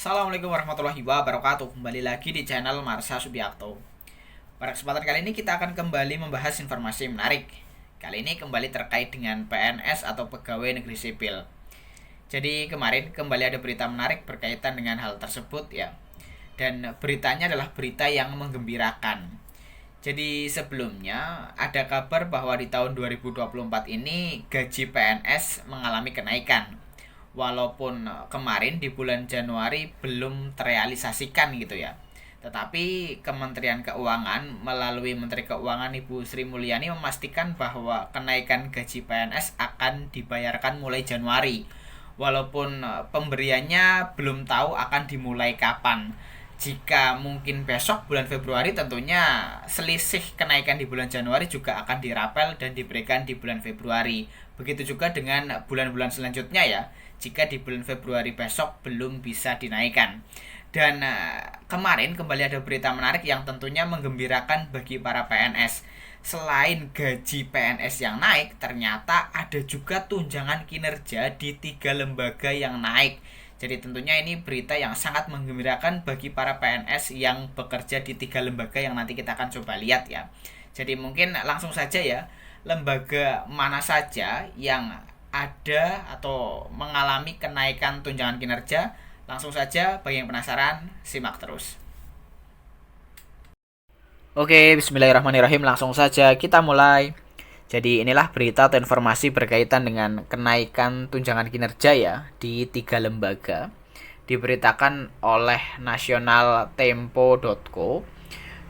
Assalamualaikum warahmatullahi wabarakatuh. Kembali lagi di channel Marsha Subiakto. Pada kesempatan kali ini kita akan kembali membahas informasi menarik. Kali ini kembali terkait dengan PNS atau Pegawai Negeri Sipil. Jadi kemarin kembali ada berita menarik berkaitan dengan hal tersebut ya. Dan beritanya adalah berita yang menggembirakan. Jadi sebelumnya ada kabar bahwa di tahun 2024 ini gaji PNS mengalami kenaikan. Walaupun kemarin di bulan Januari belum terrealisasikan gitu ya. Tetapi Kementerian Keuangan melalui Menteri Keuangan Ibu Sri Mulyani memastikan bahwa kenaikan gaji PNS akan dibayarkan mulai Januari. Walaupun pemberiannya belum tahu akan dimulai kapan. Jika mungkin besok bulan Februari, tentunya selisih kenaikan di bulan Januari juga akan dirapel dan diberikan di bulan Februari. Begitu juga dengan bulan-bulan selanjutnya ya. Jika di bulan Februari besok belum bisa dinaikkan. Dan kemarin kembali ada berita menarik yang tentunya menggembirakan bagi para PNS. Selain gaji PNS yang naik, ternyata ada juga tunjangan kinerja di 3 lembaga yang naik. Jadi tentunya ini berita yang sangat menggembirakan bagi para PNS yang bekerja di 3 lembaga yang nanti kita akan coba lihat ya. Jadi mungkin langsung saja ya, lembaga mana saja yang ada atau mengalami kenaikan tunjangan kinerja. Langsung saja, bagi yang penasaran, simak terus. Oke, bismillahirrahmanirrahim. Langsung saja kita mulai. Jadi inilah berita atau informasi berkaitan dengan kenaikan tunjangan kinerja ya di 3 lembaga. Diberitakan oleh nasionaltempo.co.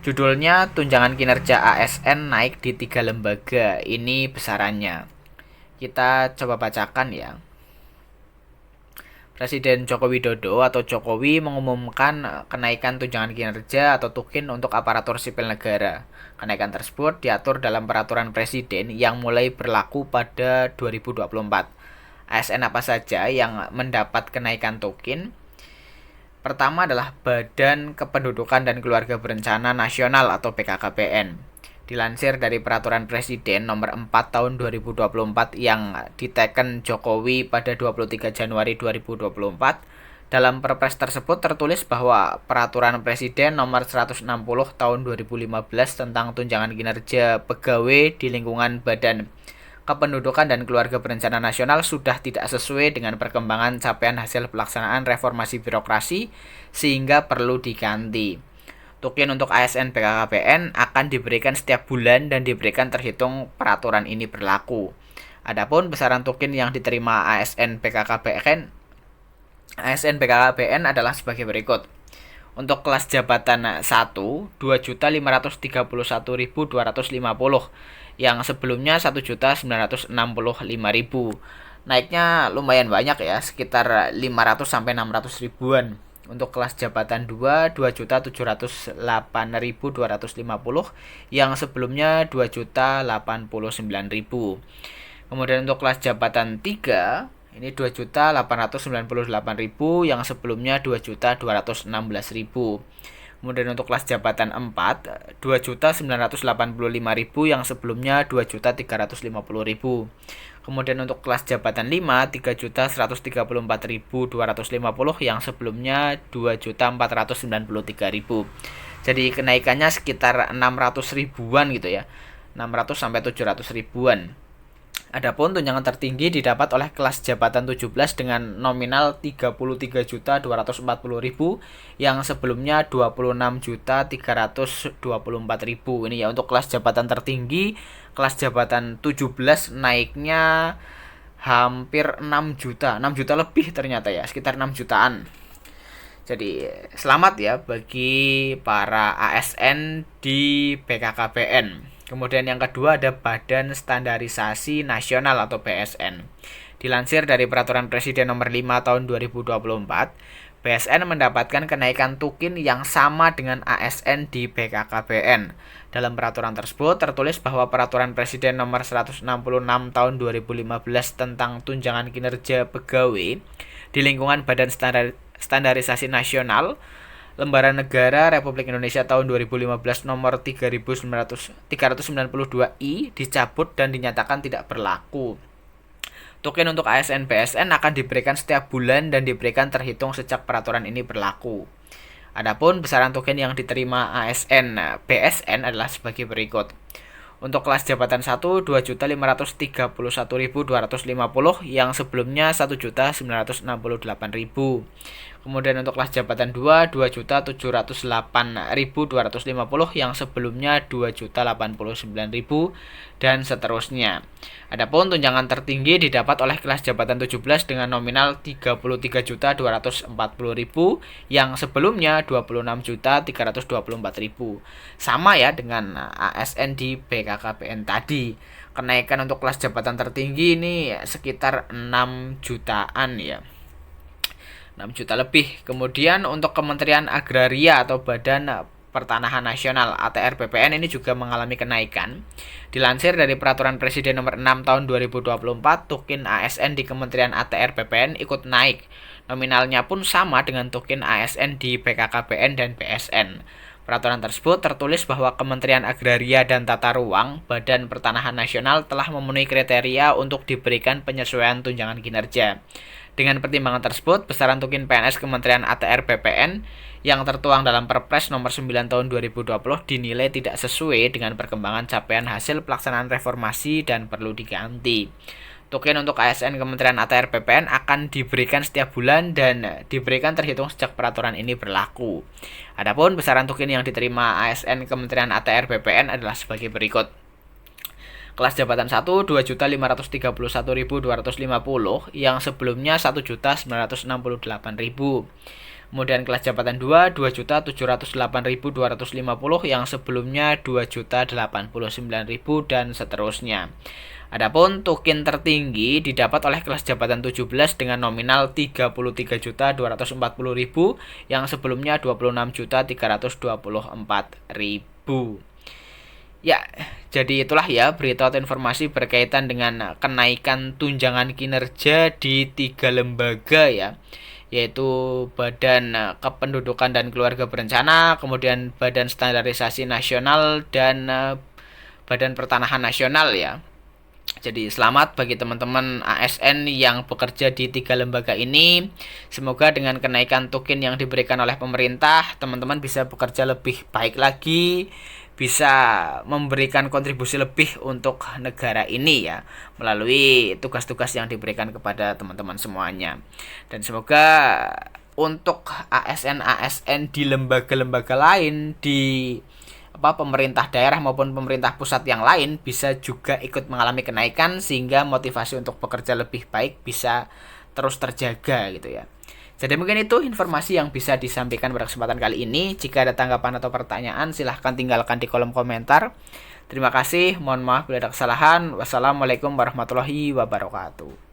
Judulnya tunjangan kinerja ASN naik di 3 lembaga. Ini besarannya. Kita coba bacakan ya. Presiden Joko Widodo atau Jokowi mengumumkan kenaikan tunjangan kinerja atau tukin untuk aparatur sipil negara. Kenaikan tersebut diatur dalam peraturan presiden yang mulai berlaku pada 2024. ASN apa saja yang mendapat kenaikan tukin? Pertama adalah Badan Kependudukan dan Keluarga Berencana Nasional atau BKKBN. Dilansir dari Peraturan Presiden Nomor 4 Tahun 2024 yang diteken Jokowi pada 23 Januari 2024, dalam Perpres tersebut tertulis bahwa Peraturan Presiden Nomor 160 Tahun 2015 tentang tunjangan kinerja pegawai di lingkungan Badan Kependudukan dan Keluarga Berencana Nasional sudah tidak sesuai dengan perkembangan capaian hasil pelaksanaan reformasi birokrasi sehingga perlu diganti. Tukin untuk ASN BKKBN akan diberikan setiap bulan dan diberikan terhitung peraturan ini berlaku. Adapun besaran tukin yang diterima ASN BKKBN adalah sebagai berikut. Untuk kelas jabatan 1, 2.531.250 yang sebelumnya 1.965.000. Naiknya lumayan banyak ya, sekitar 500 sampai 600 ribuan. Untuk kelas jabatan 2, 2.708.250 yang sebelumnya 2.089.000. Kemudian untuk kelas jabatan 3, ini 2.898.000 yang sebelumnya 2.216.000. Kemudian untuk kelas jabatan 4, 2.985.000 yang sebelumnya 2.350.000. Kemudian untuk kelas jabatan 5, 3.134.250 yang sebelumnya 2.493.000. Jadi kenaikannya sekitar 600 ribuan gitu ya. 600 sampai 700 ribuan. Adapun tunjangan tertinggi didapat oleh kelas jabatan 17 dengan nominal 33.240.000 yang sebelumnya 26.324.000. Ini ya untuk kelas jabatan tertinggi. Kelas jabatan 17 naiknya hampir 6 juta. 6 juta lebih ternyata ya, sekitar 6 jutaan. Jadi selamat ya bagi para ASN di BKKBN. Kemudian yang kedua ada Badan Standarisasi Nasional atau BSN. Dilansir dari Peraturan Presiden Nomor 5 Tahun 2024, BSN mendapatkan kenaikan tukin yang sama dengan ASN di BKKBN. Dalam peraturan tersebut tertulis bahwa Peraturan Presiden Nomor 166 Tahun 2015 tentang tunjangan kinerja pegawai di lingkungan Badan Standarisasi Nasional Lembaran Negara Republik Indonesia tahun 2015 nomor 392I dicabut dan dinyatakan tidak berlaku. Token untuk ASN BSN akan diberikan setiap bulan dan diberikan terhitung sejak peraturan ini berlaku. Adapun besaran token yang diterima ASN BSN adalah sebagai berikut. Untuk kelas jabatan 1 2.531.250 yang sebelumnya 1.968.000. Kemudian untuk kelas jabatan 2 2.708.250 yang sebelumnya 2.089.000 dan seterusnya. Adapun tunjangan tertinggi didapat oleh kelas jabatan 17 dengan nominal 33.240.000 yang sebelumnya 26.324.000. Sama ya dengan ASN di BKKBN tadi. Kenaikan untuk kelas jabatan tertinggi ini sekitar 6 jutaan ya. 6 juta lebih. Kemudian untuk Kementerian Agraria atau Badan Pertanahan Nasional ATR BPN ini juga mengalami kenaikan. Dilansir dari Peraturan Presiden Nomor 6 Tahun 2024, token ASN di Kementerian ATR BPN ikut naik. Nominalnya pun sama dengan token ASN di BKKBN dan BSN. Peraturan tersebut tertulis bahwa Kementerian Agraria dan Tata Ruang, Badan Pertanahan Nasional telah memenuhi kriteria untuk diberikan penyesuaian tunjangan kinerja. Dengan pertimbangan tersebut, besaran token PNS Kementerian ATR BPN yang tertuang dalam Perpres Nomor 9 Tahun 2020 dinilai tidak sesuai dengan perkembangan capaian hasil pelaksanaan reformasi dan perlu diganti. Token untuk ASN Kementerian ATR BPN akan diberikan setiap bulan dan diberikan terhitung sejak peraturan ini berlaku. Adapun besaran token yang diterima ASN Kementerian ATR BPN adalah sebagai berikut. Kelas jabatan 1 2.531.250 yang sebelumnya 1.968.000. Kemudian kelas jabatan 2 2.708.250 yang sebelumnya 2.089.000 dan seterusnya. Adapun token tertinggi didapat oleh kelas jabatan 17 dengan nominal 33.240.000 yang sebelumnya 26.324.000. Ya, jadi itulah ya berita atau informasi berkaitan dengan kenaikan tunjangan kinerja di 3 lembaga ya, yaitu Badan Kependudukan dan Keluarga Berencana, kemudian Badan Standarisasi Nasional, dan Badan Pertanahan Nasional ya. Jadi selamat bagi teman-teman ASN yang bekerja di 3 lembaga ini. Semoga dengan kenaikan token yang diberikan oleh pemerintah, teman-teman bisa bekerja lebih baik lagi, bisa memberikan kontribusi lebih untuk negara ini ya, melalui tugas-tugas yang diberikan kepada teman-teman semuanya. Dan semoga untuk ASN-ASN di lembaga-lembaga lain, di pemerintah daerah maupun pemerintah pusat yang lain bisa juga ikut mengalami kenaikan sehingga motivasi untuk bekerja lebih baik bisa terus terjaga gitu ya. Jadi mungkin itu informasi yang bisa disampaikan pada kesempatan kali ini. Jika ada tanggapan atau pertanyaan silahkan tinggalkan di kolom komentar. Terima kasih, mohon maaf bila ada kesalahan. Wassalamualaikum warahmatullahi wabarakatuh.